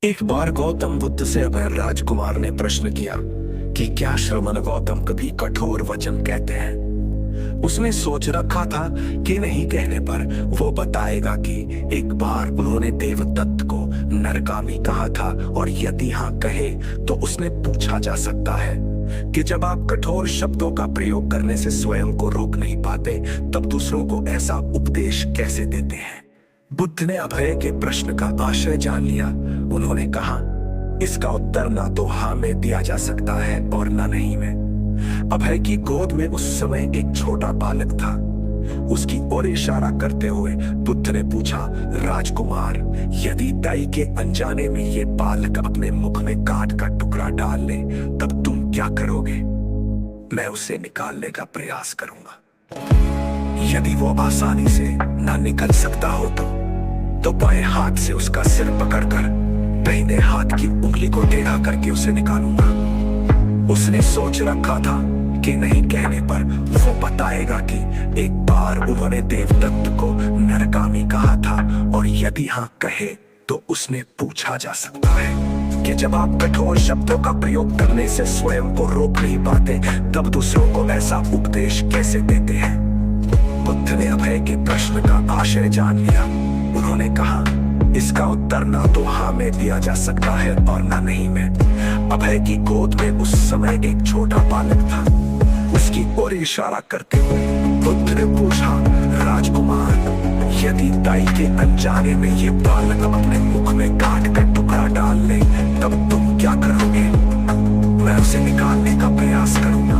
एक बार गौतम बुद्ध से अभय राजकुमार ने प्रश्न किया कि क्या श्रवण गौतम कभी कठोर वचन कहते हैं। उसने सोच रखा था कि नहीं कहने पर वो बताएगा कि एक बार उन्होंने देवदत्त को नरकामी कहा था, और यदि हाँ कहे तो उसने पूछा जा सकता है कि जब आप कठोर शब्दों का प्रयोग करने से स्वयं को रोक नहीं पाते, तब दूसरों को ऐसा उपदेश कैसे देते हैं। बुद्ध ने अभय के प्रश्न का आशय जान लिया। उन्होंने कहा, इसका उत्तर ना तो हाँ में दिया जा सकता है और ना नहीं में। अभय की गोद में उस समय एक छोटा बालक था। उसकी ओर इशारा करते हुए बुद्ध ने पूछा, राजकुमार, यदि दाई के अनजाने में ये बालक अपने मुख में काट का टुकड़ा डाल ले, तब तुम क्या करोगे? मैं उसे निकालने का प्रयास करूंगा। यदि वो आसानी से ना निकल सकता हो तो बाएं हाथ से उसका सिर पकड़कर दाहिने हाथ की उंगली को टेढ़ा करके उसे निकालूंगा। उसने सोच रखा था कि नहीं कहने पर वो बताएगा कि एक बार उन्होंने देवदत्त को नरकामी कहा था, और यदि हाँ कहे तो उसने पूछा जा सकता है कि जब आप कठोर शब्दों का प्रयोग करने से स्वयं को रोक नहीं पाते, तब दूसरों को ऐसा उपदेश कैसे देते हैं। बुद्ध ने अभय के प्रश्न का आशय जान लिया। उन्होंने कहा, इसका उत्तर ना तो हाँ में दिया जा सकता है और ना नहीं में। अभय की गोद में उस समय एक छोटा बालक था। उसकी ओर इशारा करते हुए बुद्ध ने पूछा, राजकुमार, यदि दाई के अनजाने में ये बालक अपने मुख में काट कर टुकड़ा डाल ले, तब तुम क्या करोगे? मैं उसे निकालने का प्रयास करूंगा।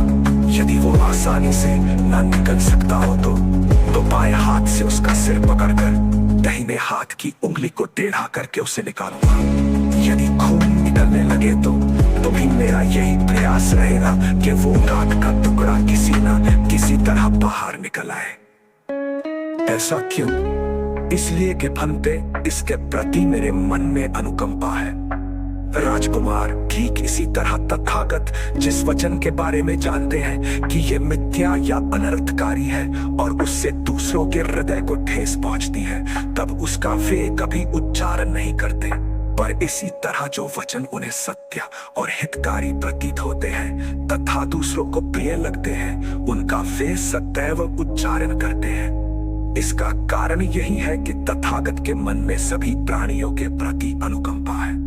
यदि वो आसानी से ना निकल सकता हो तो बाएं हाथ से उसका सिर पकड़कर दाहिने हाथ की उंगली को टेढ़ा करके उसे निकालूंगा। यदि खून निकलने लगे तो भी मेरा यही प्रयास रहेगा कि वो काट का टुकड़ा किसी ना किसी तरह बाहर निकल आए। ऐसा क्यों? इसलिए कि फंते, इसके प्रति मेरे मन में अनुकंपा है। राजकुमार, ठीक इसी तरह तथागत जिस वचन के बारे में जानते हैं कि ये मिथ्या या अनर्थकारी है और उससे दूसरों के हृदय को ठेस पहुंचती है, तब उसका वे कभी उच्चारण नहीं करते। पर इसी तरह जो वचन उन्हें सत्य और हितकारी प्रतीत होते हैं तथा दूसरों को प्रिय लगते हैं, उनका वे सदैव उच्चारण करते हैं। इसका कारण यही है कि तथागत के मन में सभी प्राणियों के प्रति अनुकंपा है।